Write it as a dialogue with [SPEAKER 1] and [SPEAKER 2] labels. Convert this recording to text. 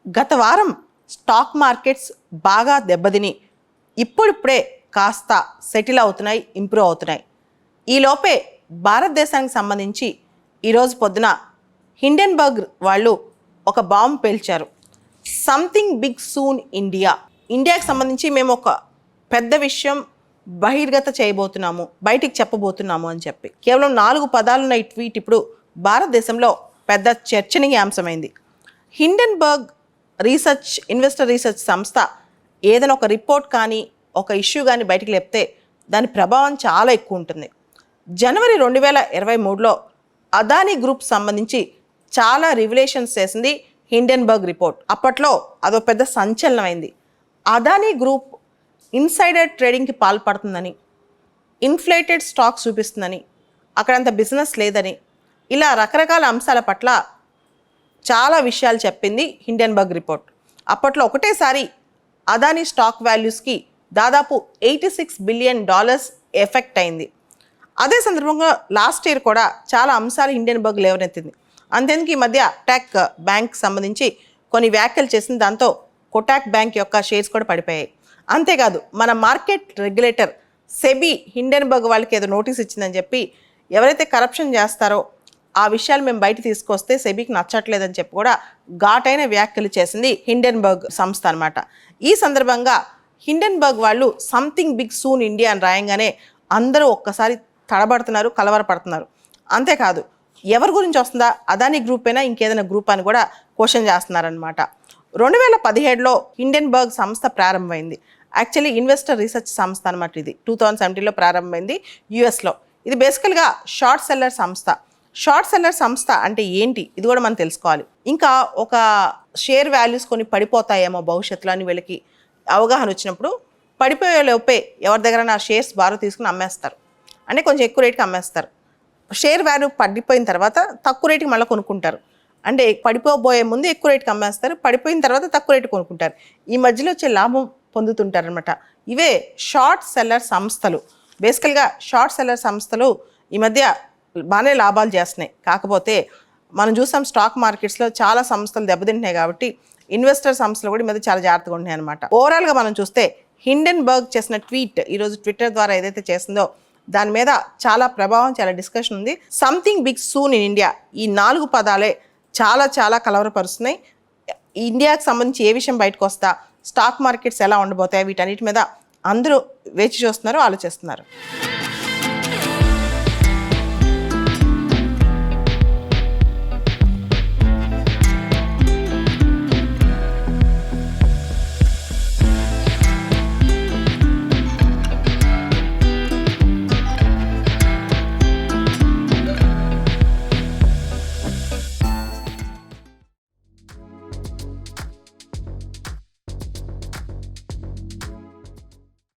[SPEAKER 1] గత వారం stock markets బాగా దెబ్బతిని ఇప్పుడిప్పుడే కాస్త సెటిల్ అవుతున్నాయి, ఇంప్రూవ్ అవుతున్నాయి. ఈలోపే భారతదేశానికి సంబంధించి ఈరోజు పొద్దున హిండెన్బర్గ్ వాళ్ళు ఒక బాంబు పేల్చారు. సంథింగ్ బిగ్ సూన్ ఇండియాకి సంబంధించి మేము ఒక పెద్ద విషయం బహిర్గత చేయబోతున్నాము, బయటికి చెప్పబోతున్నాము అని చెప్పి కేవలం 4 పదాలున్న ఈ ట్వీట్ ఇప్పుడు భారతదేశంలో పెద్ద చర్చనీయాంశమైంది. హిండెన్బర్గ్ ఇన్వెస్టర్ రీసెర్చ్ సంస్థ ఏదైనా ఒక రిపోర్ట్ కానీ ఒక ఇష్యూ కానీ బయటికి లేపితే దాని ప్రభావం చాలా ఎక్కువ ఉంటుంది. జనవరి 2023లో అదానీ గ్రూప్ సంబంధించి చాలా రివిలేషన్స్ చేసింది హిండెన్బర్గ్ రిపోర్ట్. అప్పట్లో అదో పెద్ద సంచలనమైంది. అదానీ గ్రూప్ ఇన్సైడర్ ట్రేడింగ్కి పాల్పడుతుందని, ఇన్ఫ్లేటెడ్ స్టాక్స్ చూపిస్తుందని, అక్కడంత బిజినెస్ లేదని, ఇలా రకరకాల అంశాల పట్ల చాలా విషయాలు చెప్పింది హిండెన్బర్గ్ రిపోర్ట్. అప్పట్లో ఒకటేసారి అదానీ స్టాక్ వాల్యూస్కి దాదాపు $86 బిలియన్ ఎఫెక్ట్ అయింది. అదే సందర్భంగా లాస్ట్ ఇయర్ కూడా చాలా అంశాలు హిండెన్బర్గ్ లేవనెత్తింది. అంతేందుకు ఈ మధ్య కోటాక్ బ్యాంక్ సంబంధించి కొన్ని వ్యాఖ్యలు చేసింది. దాంతో కోటాక్ బ్యాంక్ యొక్క షేర్స్ కూడా పడిపోయాయి. అంతేకాదు మన మార్కెట్ రెగ్యులేటర్ సెబీ హిండెన్బర్గ్ వాళ్ళకి ఏదో నోటీస్ ఇచ్చిందని చెప్పి ఎవరైతే కరప్షన్ చేస్తారో ఆ విషయాలు మేము బయట తీసుకొస్తే సెబీకి నచ్చట్లేదని చెప్పి కూడా ఘాటైన వ్యాఖ్యలు చేసింది హిండెన్బర్గ్ సంస్థ అనమాట. ఈ సందర్భంగా హిండెన్బర్గ్ వాళ్ళు సంథింగ్ బిగ్ సూన్ ఇండియా అని రాయంగానే అందరూ ఒక్కసారి తడబడుతున్నారు, కలవరపడుతున్నారు. అంతేకాదు ఎవరి గురించి వస్తుందా, అదానీ గ్రూపేనా ఇంకేదైనా గ్రూప్ అని కూడా క్వశ్చన్ చేస్తున్నారనమాట. 2017లో హిండెన్బర్గ్ సంస్థ ప్రారంభమైంది. యాక్చువల్లీ ఇన్వెస్టర్ రీసెర్చ్ సంస్థ అనమాట. ఇది 2017లో ప్రారంభమైంది యుఎస్లో. ఇది బేసికల్గా షార్ట్ సెల్లర్ సంస్థ. షార్ట్ సెల్లర్ సంస్థ అంటే ఏంటి ఇది కూడా మనం తెలుసుకోవాలి. ఇంకా ఒక షేర్ వాల్యూస్ కొన్ని పడిపోతాయేమో భవిష్యత్తులో అని వీళ్ళకి అవగాహన వచ్చినప్పుడు పడిపోయే లోపే ఎవరి దగ్గర నా షేర్స్ బారో తీసుకుని అమ్మేస్తారు, అంటే కొంచెం ఎక్కువ రేటుకి అమ్మేస్తారు. షేర్ వాల్యూ పడిపోయిన తర్వాత తక్కువ రేటుకి మళ్ళీ కొనుక్కుంటారు. అంటే పడిపోబోయే ముందు ఎక్కువ రేటుకి అమ్మేస్తారు, పడిపోయిన తర్వాత తక్కువ రేటు కొనుక్కుంటారు. ఈ మధ్యలో వచ్చే లాభం పొందుతుంటారనమాట. ఇవే షార్ట్ సెల్లర్ సంస్థలు. బేసికల్గా షార్ట్ సెల్లర్ సంస్థలు ఈ మధ్య బాగానే లాభాలు చేస్తున్నాయి. కాకపోతే మనం చూసాం స్టాక్ మార్కెట్స్లో చాలా సంస్థలు దెబ్బతింటున్నాయి కాబట్టి ఇన్వెస్టర్ సంస్థలు కూడా ఈ మధ్య చాలా జాగ్రత్తగా ఉంటున్నాయి అనమాట. ఓవరాల్గా మనం చూస్తే హిండెన్బర్గ్ చేసిన ట్వీట్ ఈరోజు ట్విట్టర్ ద్వారా ఏదైతే చేసిందో దాని మీద చాలా ప్రభావం, చాలా డిస్కషన్ ఉంది. Something big soon in India, ఈ 4 పదాలే చాలా చాలా కలవరపరుస్తున్నాయి. ఇండియాకి సంబంధించి ఏ విషయం బయటకు వస్తా, స్టాక్ మార్కెట్స్ ఎలా ఉండబోతాయి, వీటన్నిటి మీద అందరూ వేచి చూస్తున్నారు, ఆలోచిస్తున్నారు.